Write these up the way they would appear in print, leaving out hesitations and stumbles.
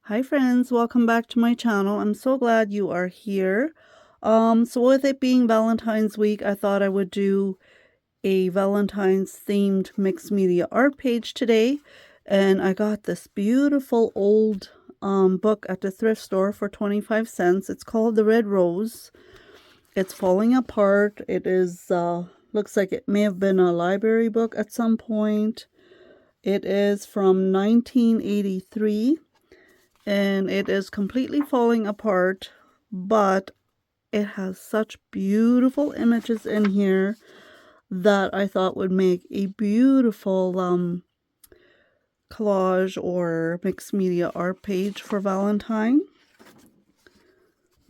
Hi friends, welcome back to my channel. I'm so glad you are here. So with it being Valentine's week, I thought I would do a Valentine's themed mixed media art page today. And I got this beautiful old book at the thrift store for 25 cents. It's called The Red Rose. It's falling apart. It is, looks like it may have been a library book at some point. It is from 1983. And it is completely falling apart, but it has such beautiful images in here that I thought would make a beautiful collage or mixed media art page for Valentine.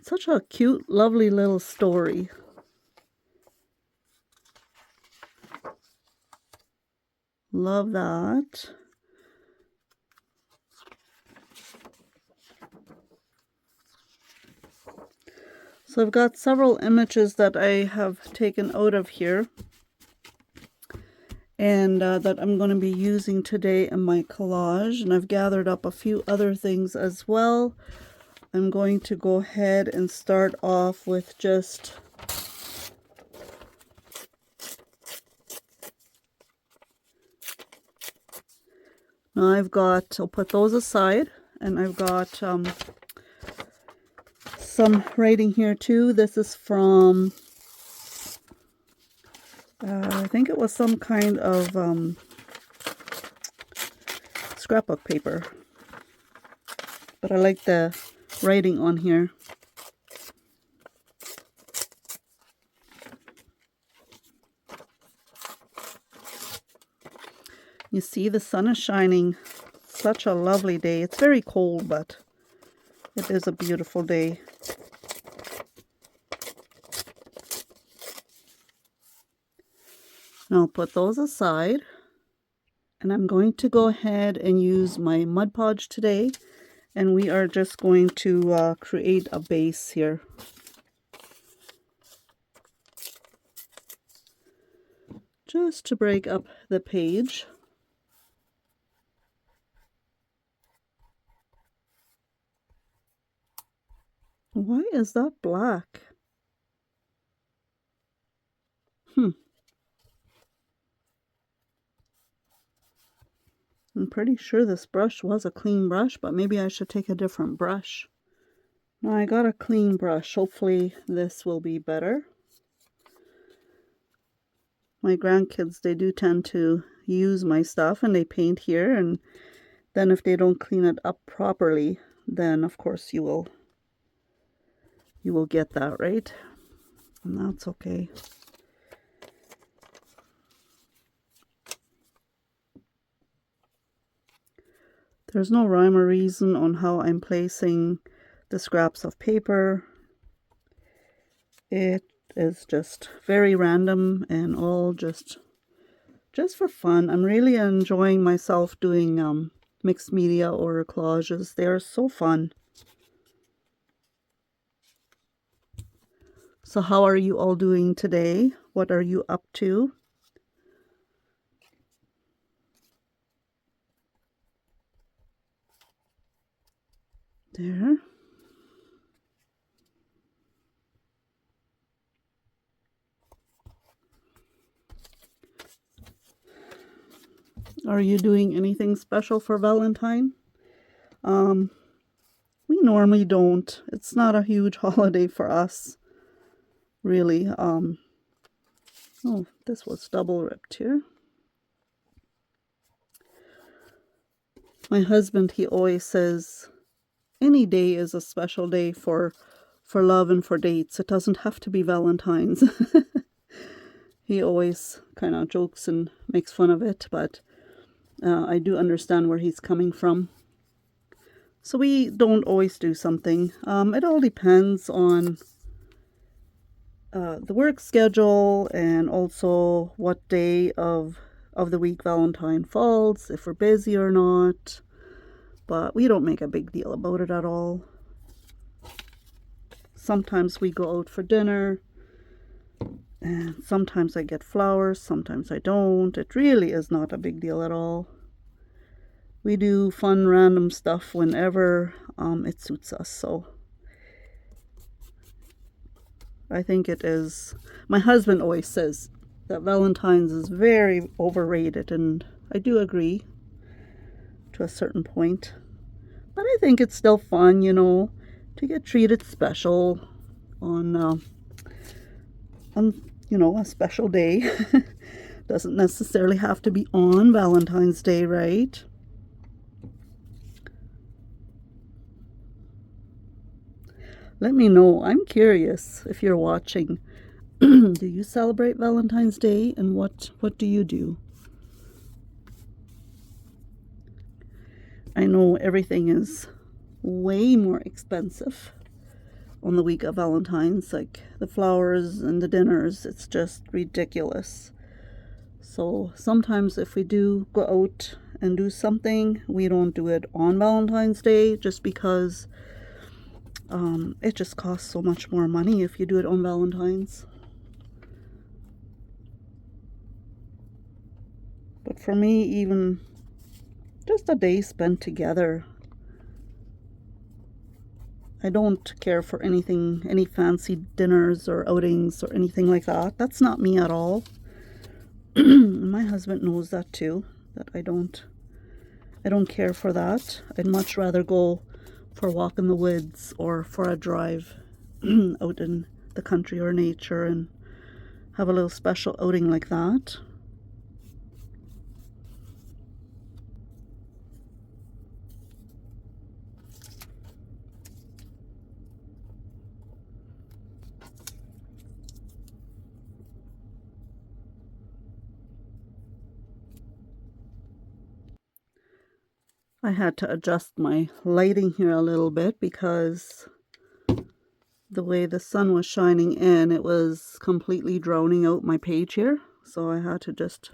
Such a cute, lovely little story. Love that. So I've got several images that I have taken out of here and that I'm going to be using today in my collage, and I've gathered up a few other things as well. I'm going to go ahead and start off with just now I'll put those aside, and I've got some writing here too. This is from I think it was some kind of scrapbook paper, but I like the writing on here. You see, the sun is shining. Such a lovely day. It's very cold, but it is a beautiful day. Now I'll put those aside, and I'm going to go ahead and use my Mod Podge today, and we are just going to create a base here. Just to break up the page. Why is that black? I'm pretty sure this brush was a clean brush, but maybe I should take a different brush. Now I got a clean brush. Hopefully this will be better. My grandkids, they do tend to use my stuff and they paint here, and then if they don't clean it up properly, then of course you will get that, right? And that's okay. There's no rhyme or reason on how I'm placing the scraps of paper. It is just very random and all just for fun. I'm really enjoying myself doing mixed media or collages. They are so fun. So how are you all doing today? What are you up to? There. Are you doing anything special for Valentine? We normally don't. It's not a huge holiday for us, really. Oh, this was double ripped here. My husband, he always says any day is a special day for love and for dates. It doesn't have to be Valentine's. He always kind of jokes and makes fun of it, but I do understand where he's coming from. So we don't always do something. It all depends on the work schedule and also what day of the week Valentine falls, if we're busy or not. But we don't make a big deal about it at all. Sometimes we go out for dinner, and sometimes I get flowers, sometimes I don't. It really is not a big deal at all. we do fun random stuff whenever it suits us. So I think it is. My husband always says that Valentine's is very overrated, and I do agree to a certain point. But I think it's still fun, you know, to get treated special on you know, a special day. Doesn't necessarily have to be on Valentine's Day, right? Let me know. I'm curious if you're watching. Do you celebrate Valentine's Day, and what do you do? I know everything is way more expensive on the week of Valentine's, like the flowers and the dinners. It's just ridiculous. So sometimes if we do go out and do something, we don't do it on Valentine's Day, just because it just costs so much more money if you do it on Valentine's. But for me, even just a day spent together, I don't care for anything, any fancy dinners or outings or anything like that. That's not me at all. My husband knows that too, that I don't care for that. I'd much rather go for a walk in the woods or for a drive out in the country or nature and have a little special outing like that. I had to adjust my lighting here a little bit because the way the sun was shining in, it was completely drowning out my page here. So I had to just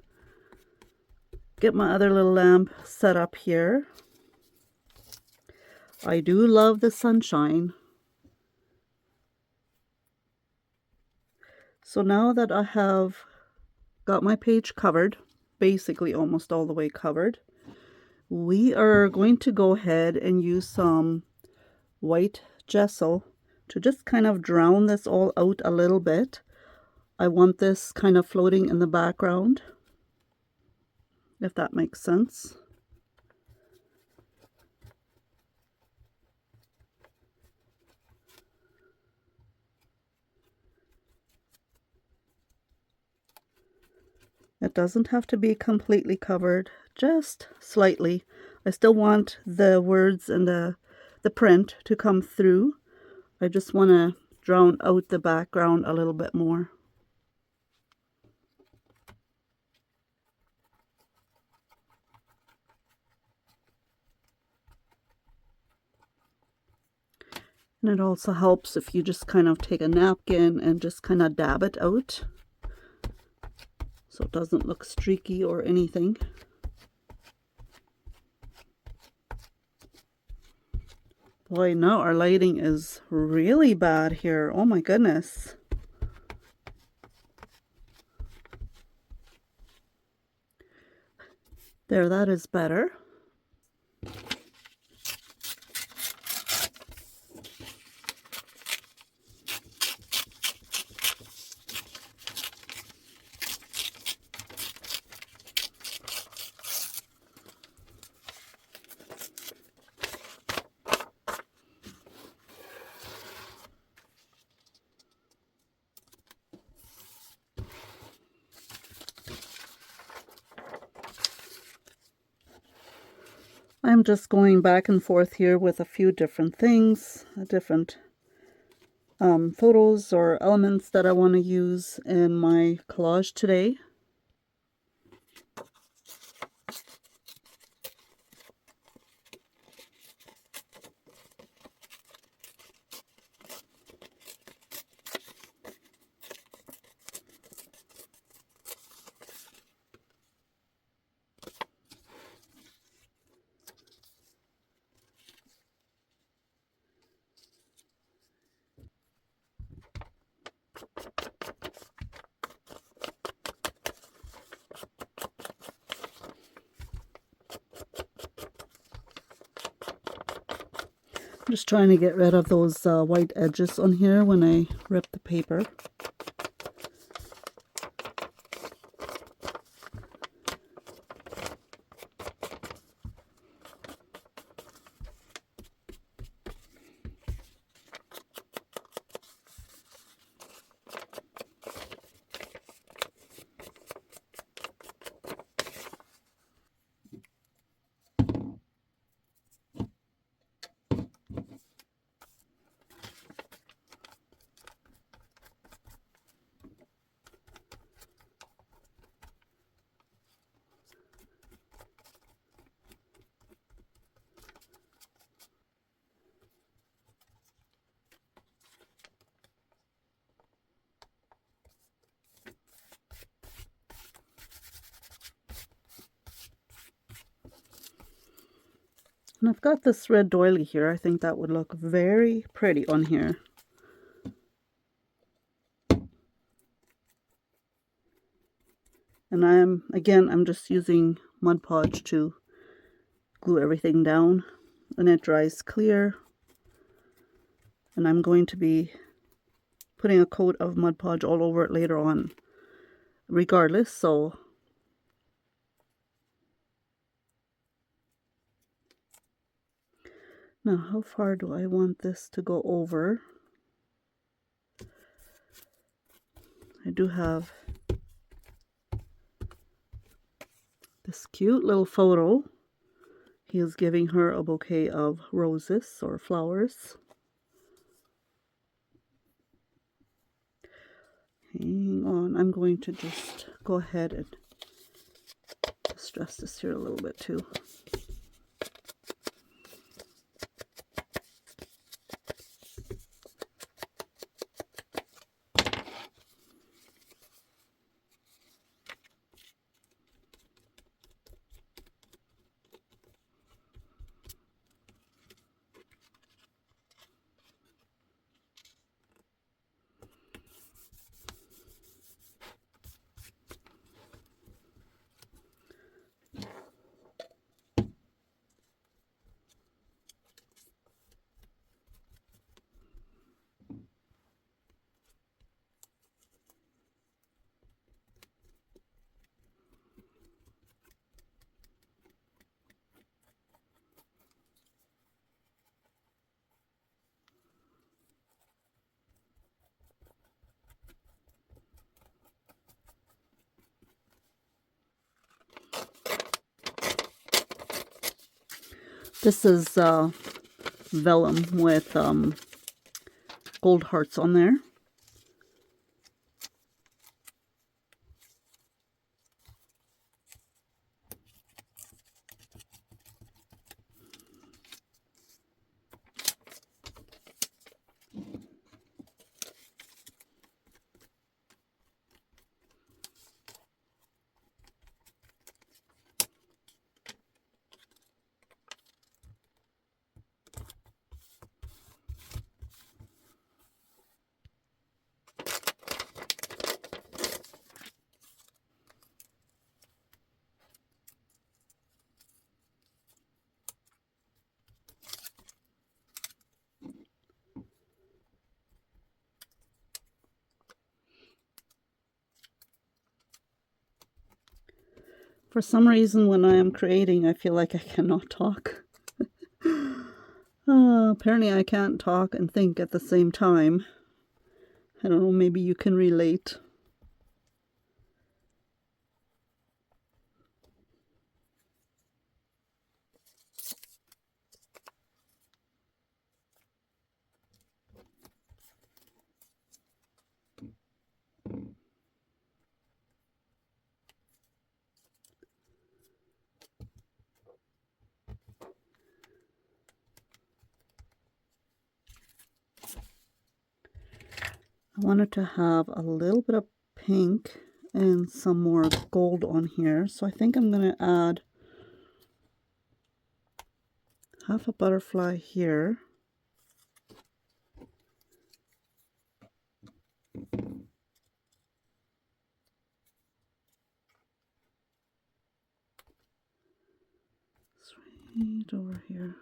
get my other little lamp set up here. I do love the sunshine. So now that I have got my page covered, basically almost all the way covered, we are going to go ahead and use some white gesso to just kind of drown this all out a little bit. I want this kind of floating in the background, if that makes sense. It doesn't have to be completely covered, just slightly. I still want the words and the print to come through. I just want to drown out the background a little bit more. And it also helps if you just kind of take a napkin and just kind of dab it out, so it doesn't look streaky or anything. Boy, now our lighting is really bad here. Oh my goodness. There, that is better. I'm just going back and forth here with a few different things, different photos or elements that I want to use in my collage today. Just trying to get rid of those white edges on here when I rip the paper. And I've got this red doily here. I think that would look very pretty on here. And I'm just using Mod Podge to glue everything down. And it dries clear. And I'm going to be putting a coat of Mod Podge all over it later on, regardless. So now, how far do I want this to go over? I do have this cute little photo. He is giving her a bouquet of roses or flowers. Hang on, I'm going to just go ahead and distress this here a little bit too. This is vellum with gold hearts on there. For some reason, when I am creating, I feel like I cannot talk. Apparently I can't talk and think at the same time. I don't know, maybe you can relate. I wanted to have a little bit of pink and some more gold on here. So I think I'm going to add half a butterfly here. It's right over here.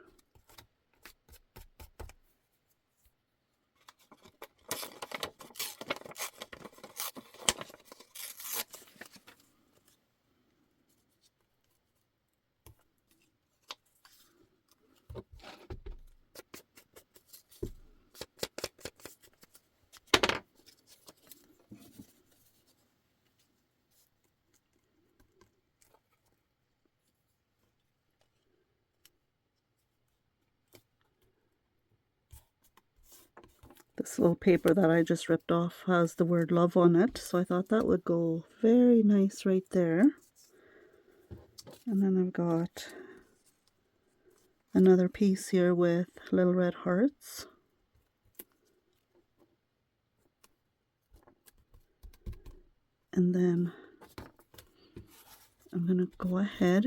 This little paper that I just ripped off has the word love on it, so I thought that would go very nice right there. And then I've got another piece here with little red hearts. And then I'm going to go ahead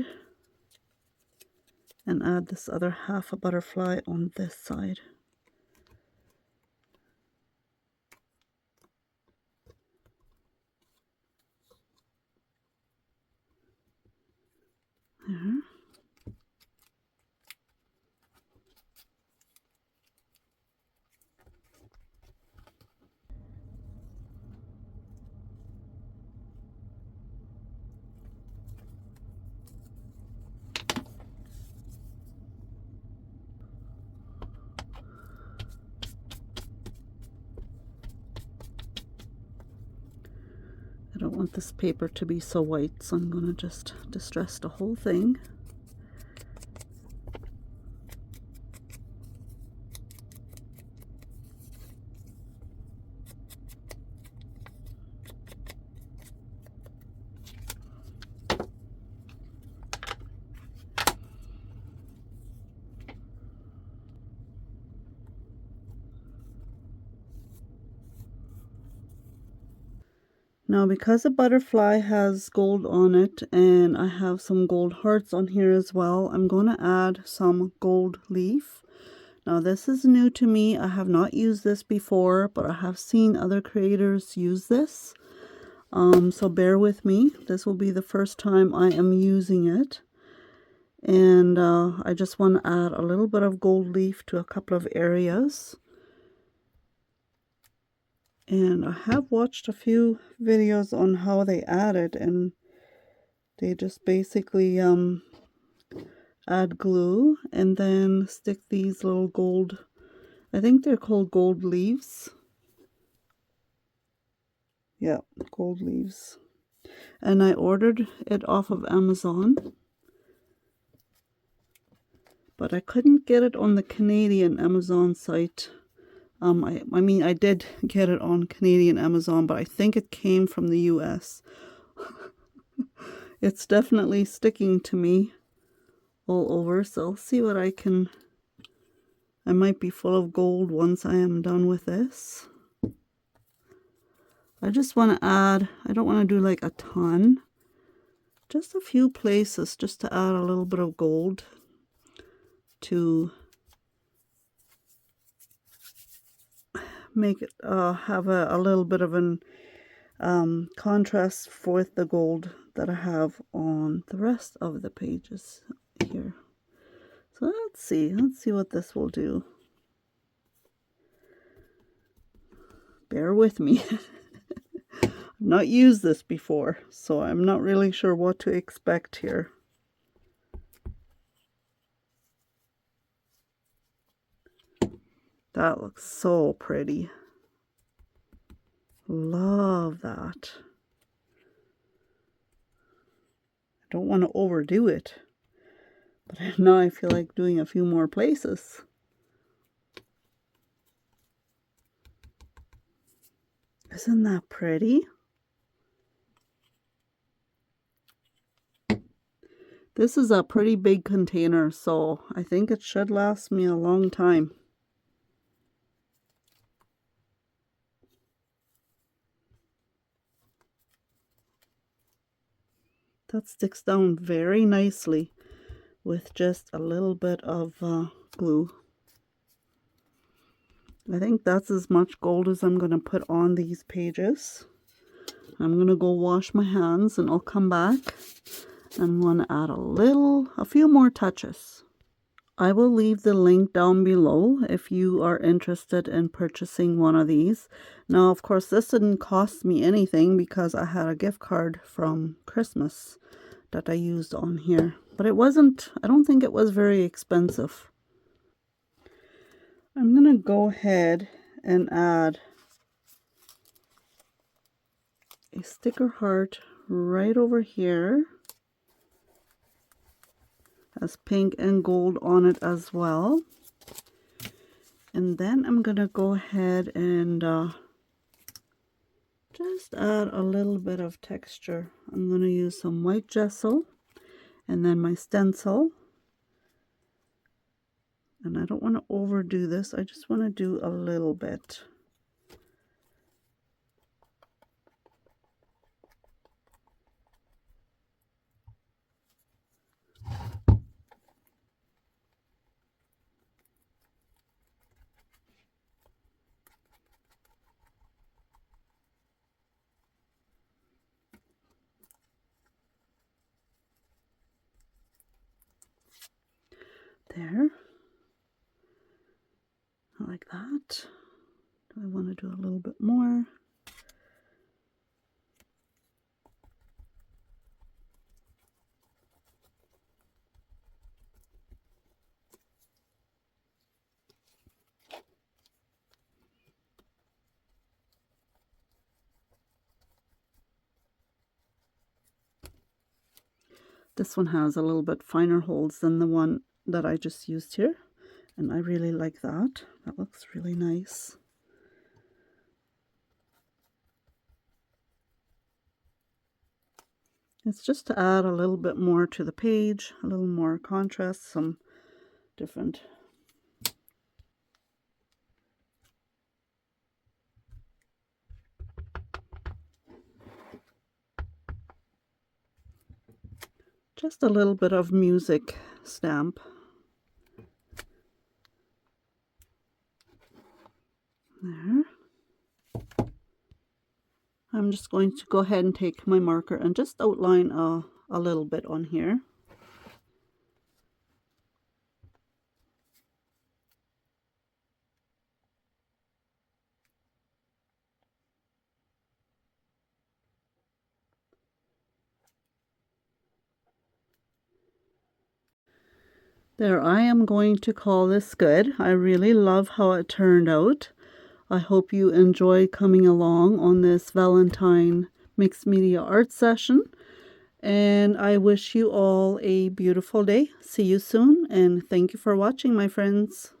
and add this other half a butterfly on this side. There. I don't want this paper to be so white, so I'm going to just distress the whole thing. Now, because the butterfly has gold on it and I have some gold hearts on here as well, I'm going to add some gold leaf. Now, this is new to me. I have not used this before, but I have seen other creators use this. So bear with me. This will be the first time I am using it. And I just want to add a little bit of gold leaf to a couple of areas. And I have watched a few videos on how they add it, and they just basically add glue and then stick these little gold, I think they're called gold leaves. Yeah, gold leaves. And I ordered it off of Amazon, but I couldn't get it on the Canadian Amazon site. I mean, I did get it on Canadian Amazon, but I think it came from the US. It's definitely sticking to me all over, so I'll see what I can. I might be full of gold once I am done with this. I just want to add, I don't want to do like a ton, just a few places just to add a little bit of gold to make it have a little bit of an contrast with the gold that I have on the rest of the pages here. So let's see what this will do. Bear with me. I've not used this before, so I'm not really sure what to expect here. That looks so pretty. Love that. I don't want to overdo it, but now I feel like doing a few more places. Isn't that pretty? This is a pretty big container, so I think it should last me a long time. That sticks down very nicely with just a little bit of glue. I think that's as much gold as I'm going to put on these pages. I'm going to go wash my hands and I'll come back and I'm going to add a few more touches. I will leave the link down below if you are interested in purchasing one of these. Now, of course, this didn't cost me anything because I had a gift card from Christmas that I used on here. But it wasn't, I don't think it was very expensive. I'm going to go ahead and add a sticker heart right over here. Has pink and gold on it as well. And then I'm going to go ahead and just add a little bit of texture. I'm going to use some white gesso and then my stencil. And I don't want to overdo this. I just want to do a little bit. There. Like that. Do I want to do a little bit more? This one has a little bit finer holes than the one that I just used here. And I really like that. That looks really nice. It's just to add a little bit more to the page, a little more contrast, some different. Just a little bit of music stamp. There. I'm just going to go ahead and take my marker and just outline a little bit on here. There, I am going to call this good. I really love how it turned out. I hope you enjoy coming along on this Valentine Mixed Media art session. And I wish you all a beautiful day. See you soon, and thank you for watching, my friends.